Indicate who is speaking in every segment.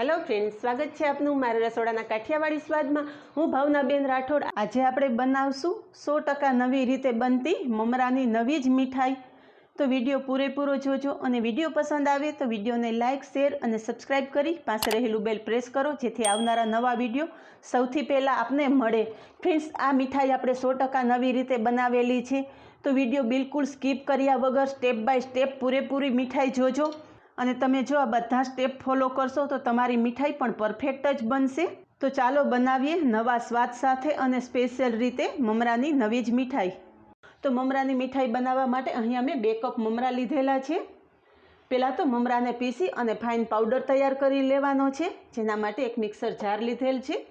Speaker 1: Hello friends, स्वागत है आपनु मारा रसोडाना काठियावाड़ी स्वादमां। हूँ भावनाबेन राठोड। आज आपणे बनावशुं 100% नवी रीते बनती ममरानी नवी ज मीठाई। तो विडियो पूरेपूरो जोजो अने विडियो पसंद आवे तो विडियो ने लाइक, शेर और सब्सक्राइब करी पासे रहेलू बेल प्रेस करो, जेथी आवनारा नवा विडियो सौथी पहला आपने मळे। फ्रेंड्स, आ मीठाई आपणे 100% नवी रीते बनावेली छे, तो विडियो बिल्कुल स्कीप कर्या वगर स्टेप बाय स्टेप पूरेपूरी मीठाई जोजो અને તમે જો આ બધા સ્ટેપ ફોલો કરશો તો તમારી મીઠાઈ પણ પરફેક્ટ જ બનશે। તો ચાલો બનાવીએ નવા સ્વાદ સાથે અને સ્પેશિયલ રીતે મમરાની નવી જ મીઠાઈ। તો મમરાની મીઠાઈ બનાવવા માટે અહીંયા મેં 2 કપ મમરા લીધેલા છે। પહેલાં તો મમરાને પીસી અને ફાઇન પાવડર તૈયાર કરી લેવાનો છે, જેના માટે એક મિક્સર જાર લીધેલ છે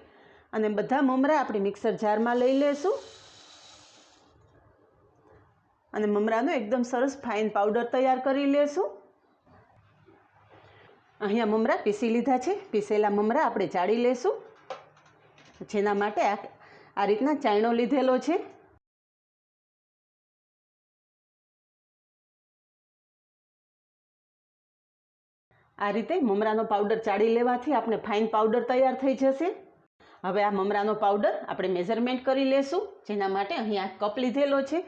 Speaker 1: અને બધા મમરા આપણે મિક્સર જારમાં લઈ લેશું અને મમરાનો એકદમ સરસ ફાઇન પાવડર તૈયાર કરી લેશું। અહીંયા મમરા પીસી લીધા છે। પીસેલા મમરા આપણે ચાળી લેશું, જેના માટે આ રીતના ચાયણો લીધેલો છે। આ રીતે મમરાનો પાવડર ચાળી લેવાથી આપણે ફાઇન પાવડર તૈયાર થઈ જશે। હવે આ મમરાનો પાવડર આપણે મેઝરમેન્ટ કરી લેશું, જેના માટે અહીંયા કપ લીધેલો છે।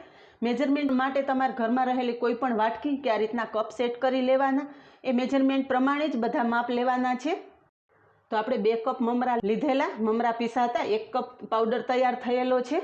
Speaker 1: મેજરમેન્ટ માટે તમારા ઘરમાં રહેલી કોઈ પણ વાટકી કે આ રીતના કપ સેટ કરી લેવાના, એ મેજરમેન્ટ પ્રમાણે જ બધા માપ લેવાના છે। તો આપણે 2 કપ મમરા લીધેલા, મમરા પીસાતા 1 કપ પાવડર તૈયાર થયેલો છે।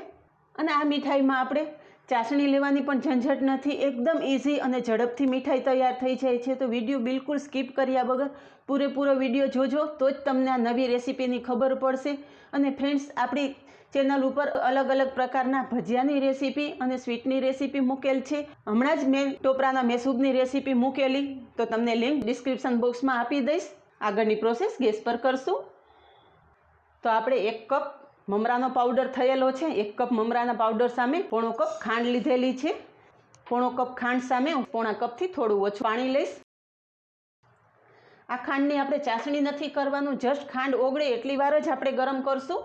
Speaker 1: અને આ મીઠાઈમાં આપણે ચાસણી લેવાની પણ ઝંઝટ નથી, એકદમ ઇઝી અને ઝડપથી મીઠાઈ તૈયાર થઈ જાય છે। તો વિડીયો બિલકુલ સ્કીપ કર્યા વગર પૂરેપૂરો વિડીયો જોજો, તો જ તમને આ નવી રેસીપીની ખબર પડશે। અને ફ્રેન્ડ્સ, આપણી ચેનલ ઉપર અલગ અલગ પ્રકારના ભજીયાની રેસીપી અને સ્વીટની રેસીપી મૂકેલ છે। હમણાં જ મેં ટોપરાના મેસૂબની રેસીપી મૂકેલી, તો તમને લિંક ડિસ્ક્રિપ્શન બોક્સમાં આપી દઈશ। આગળની પ્રોસેસ ગેસ પર કરશું। તો આપણે 1 કપ મમરાનો પાવડર થયેલો છે, 1 કપ મમરાના પાવડર સામે પોણો કપ ખાંડ લીધેલી છે। પોણો કપ ખાંડ સામે પોણા કપથી થોડું ઓછું પાણી લઈશ। આ ખાંડની આપણે ચાસણી નથી કરવાનું, જસ્ટ ખાંડ ઓગળે એટલી વાર જ આપણે ગરમ કરશું,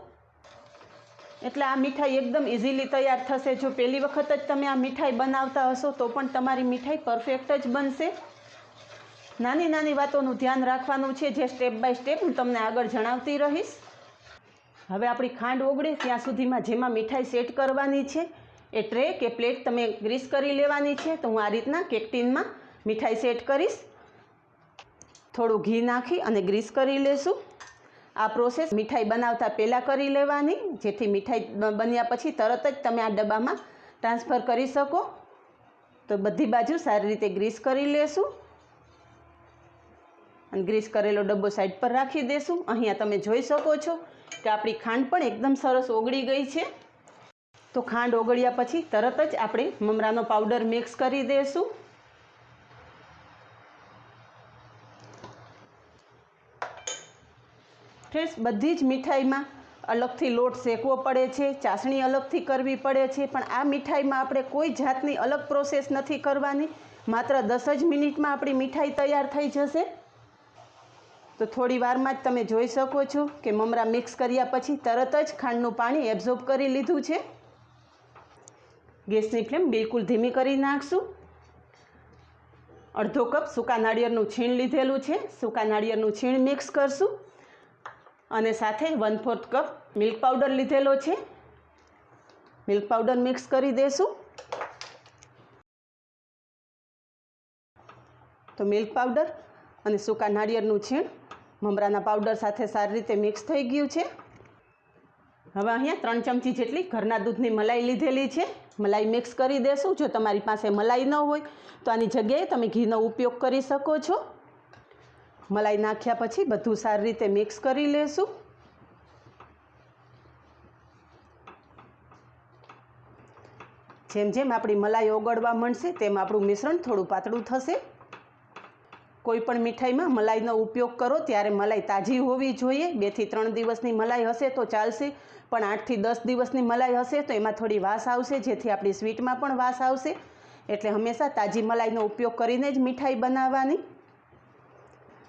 Speaker 1: એટલે આ મીઠાઈ એકદમ ઇઝીલી તૈયાર થશે। જો પહેલી વખત જ તમે આ મીઠાઈ બનાવતા હશો તો પણ તમારી મીઠાઈ પરફેક્ટ જ બનશે। નાની નાની વાતોનું ધ્યાન રાખવાનું છે, જે સ્ટેપ બાય સ્ટેપ હું તમને આગળ જણાવતી રહીશ। હવે આપણી ખાંડ ઓગળે ત્યાં સુધીમાં જેમાં મીઠાઈ સેટ કરવાની છે એ ટ્રે કે પ્લેટ તમે ગ્રીસ કરી લેવાની છે। તો હું આ રીતના કેકટીનમાં મીઠાઈ સેટ કરીશ। થોડું ઘી નાખી અને ગ્રીસ કરી લેશું। આ પ્રોસેસ મીઠાઈ બનાવતા પહેલાં કરી લેવાની, જેથી મીઠાઈ બન્યા પછી તરત જ તમે આ ડબ્બામાં ટ્રાન્સફર કરી શકો। તો બધી બાજુ સારી રીતે ગ્રીસ કરી લેશું અને ગ્રીસ કરેલો ડબ્બો સાઈડ પર રાખી દેશું। અહીંયા તમે જોઈ શકો છો કે આપણી ખાંડ પણ એકદમ સરસ ઓગળી ગઈ છે। તો ખાંડ ઓગળ્યા પછી તરત જ આપણે મમરાનો પાવડર મિક્સ કરી દઈશું। ફ્રેન્ડ્સ, બધી જ મીઠાઈમાં અલગથી લોટ શેકવો પડે છે, ચાસણી અલગથી કરવી પડે છે, પણ આ મીઠાઈમાં આપણે કોઈ જાતની અલગ પ્રોસેસ નથી કરવાની। માત્ર 10 જ મિનિટમાં આપણી મીઠાઈ તૈયાર થઈ જશે। તો થોડી વારમાં જ તમે જોઈ શકો છો કે મમરા મિક્સ કર્યા પછી તરત જ ખાંડનું પાણી એબ્ઝોર્બ કરી લીધું છે। ગેસની ફ્લેમ બિલકુલ ધીમી કરી નાખશું। અડધો કપ સૂકા નાળિયેરનું છીણ લીધેલું છે, સૂકા નાળિયેરનું છીણ મિક્સ કરશું અને સાથે 1/4 કપ મિલ્ક પાવડર લીધેલો છે, મિલ્ક પાવડર મિક્સ કરી દેશું। તો મિલ્ક પાવડર અને સૂકા નાળિયેરનું છીણ મમરાના પાવડર સાથે સારી રીતે મિક્સ થઈ ગયું છે। હવે અહીંયા 3 ચમચી જેટલી ઘરના દૂધની મલાઈ લીધેલી છે, મલાઈ મિક્સ કરી દેશું। જો તમારી પાસે મલાઈ ન હોય તો આની જગ્યાએ તમે ઘીનો ઉપયોગ કરી શકો છો। મલાઈ નાખ્યા પછી બધું સારી રીતે મિક્સ કરી લેશું। જેમ જેમ આપણી મલાઈ ઓગળવા માંડશે તેમ આપણું મિશ્રણ થોડું પાતળું થશે। કોઈ પણ મીઠાઈમાં મલાઈનો ઉપયોગ કરો ત્યારે મલાઈ તાજી હોવી જોઈએ। 2 થી 3 દિવસની મલાઈ હશે તો ચાલશે, પણ 8 થી 10 દિવસની મલાઈ હશે તો એમાં થોડી વાસ આવશે, જેથી આપણી સ્વીટમાં પણ વાસ આવશે। એટલે હંમેશા તાજી મલાઈનો ઉપયોગ કરીને જ મીઠાઈ બનાવવાની।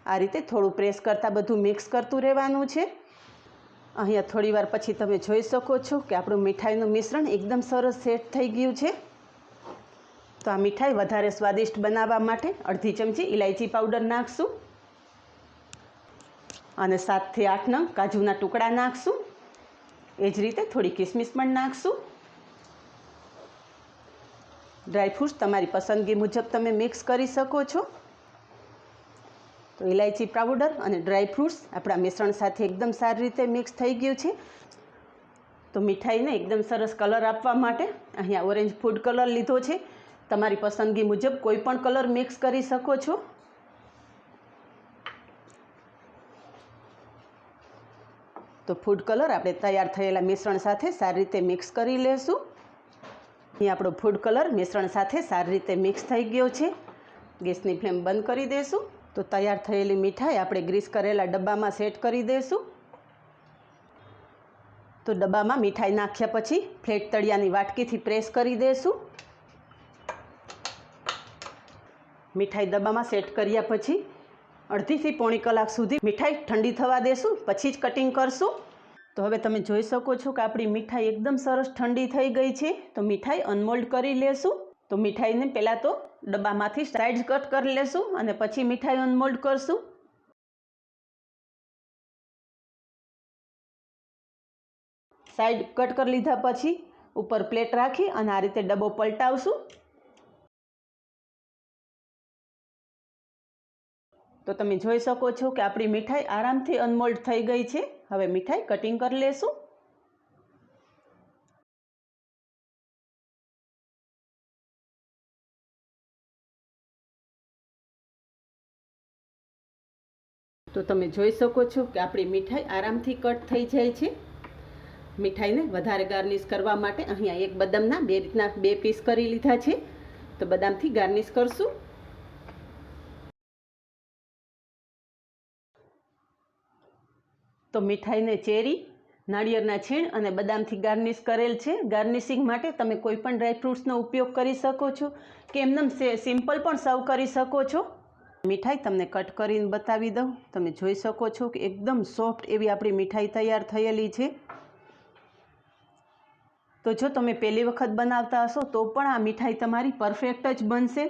Speaker 1: આ રીતે થોડું પ્રેસ કરતાં બધું મિક્સ કરતું રહેવાનું છે। અહીંયા થોડી વાર પછી તમે જોઈ શકો છો કે આપણું મીઠાઈનું મિશ્રણ એકદમ સરસ સેટ થઈ ગયું છે। તો આ મીઠાઈ વધારે સ્વાદિષ્ટ બનાવવા માટે અડધી ચમચી ઇલાયચી પાવડર નાખશું। અને 7 થી 8 નંગ કાજુના ટુકડા નાખશું. એ જ રીતે થોડી કિસમિસ પણ નાખશું. ડ્રાયફ્રૂટ્સ તમારી પસંદગી મુજબ તમે મિક્સ કરી શકો છો. તો ઇલાયચી પાવડર અને ડ્રાયફ્રૂટ્સ આપણા મિશ્રણ સાથે એકદમ સારી રીતે મિક્સ થઈ ગયું છે. તો મીઠાઈને એકદમ સરસ કલર આપવા માટે અહીંયા ઓરેન્જ ફૂડ કલર લીધો છે. તમારી પસંદગી મુજબ કોઈ પણ કલર મિક્સ કરી શકો છો. તો ફૂડ કલર આપણે તૈયાર થયેલા મિશ્રણ સાથે સારી રીતે મિક્સ કરી લેશું. અહીં આપણો ફૂડ કલર મિશ્રણ સાથે સારી રીતે મિક્સ થઈ ગયો છે. ગેસની ફ્લેમ બંધ કરી દઈશું. તો તૈયાર થયેલી મીઠાઈ આપણે ગ્રીસ કરેલા ડબ્બામાં સેટ કરી દઈશું. તો ડબ્બામાં મીઠાઈ નાખ્યા પછી ફ્લેટ તળિયાની વાટકીથી પ્રેસ કરી દઈશું. મીઠાઈ ડબ્બામાં સેટ કર્યા પછી અડધીથી પોણી કલાક સુધી મીઠાઈ ઠંડી થવા દેશું, પછી જ કટિંગ કરશું. તો હવે તમે જોઈ શકો છો કે આપણી મીઠાઈ એકદમ સરસ ઠંડી થઈ ગઈ છે. તો મીઠાઈ અનમોલ્ડ કરી લેશું. તો મીઠાઈને પહેલાં તો ડબ્બામાંથી સાઈડ કટ કરી લેશું અને પછી મીઠાઈ અનમોલ્ડ કરશું. સાઈડ કટ કરી લીધા પછી ઉપર પ્લેટ રાખી અને આ રીતે ડબ્બો પલટાવશું. તો તમે જોઈ શકો છો કે આપણી મીઠાઈ આરામથી અનમોલ્ડ થઈ ગઈ છે. હવે મીઠાઈ કટિંગ કરી લેશું. તો તમે જોઈ શકો છો કે આપણી મીઠાઈ આરામથી કટ થઈ જાય છે. મીઠાઈને વધારે ગાર્નિશ કરવા માટે અહીંયા એક બદામના બે રીતના 2 પીસ કરી લીધા છે. તો બદામથી ગાર્નિશ કરશું. તો મીઠાઈને ચેરી, નાળિયેરના છીણ અને બદામથી ગાર્નિશ કરેલ છે. ગાર્નિશિંગ માટે તમે કોઈ પણ ડ્રાયફ્રૂટ્સનો ઉપયોગ કરી શકો છો કે એમનેમ સિમ્પલ પણ સર્વ કરી શકો છો. મીઠાઈ તમને કટ કરીને બતાવી દઉં. તમે જોઈ શકો છો કે એકદમ સોફ્ટ એવી આપણી મીઠાઈ તૈયાર થયેલી છે. તો જો તમે પહેલી વખત બનાવતા હશો તો પણ આ મીઠાઈ તમારી પરફેક્ટ જ બનશે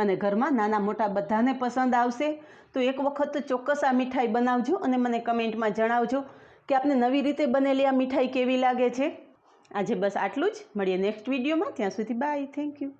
Speaker 1: અને ઘરમાં નાના મોટા બધાને પસંદ આવશે. તો એક વખત તો ચોક્કસ આ મીઠાઈ બનાવજો અને મને કમેન્ટમાં જણાવજો કે આપને નવી રીતે બનેલી આ મીઠાઈ કેવી લાગે છે. આજે બસ આટલું જ. મળીએ નેક્સ્ટ વિડીયોમાં. ત્યાં સુધી બાય. Thank you.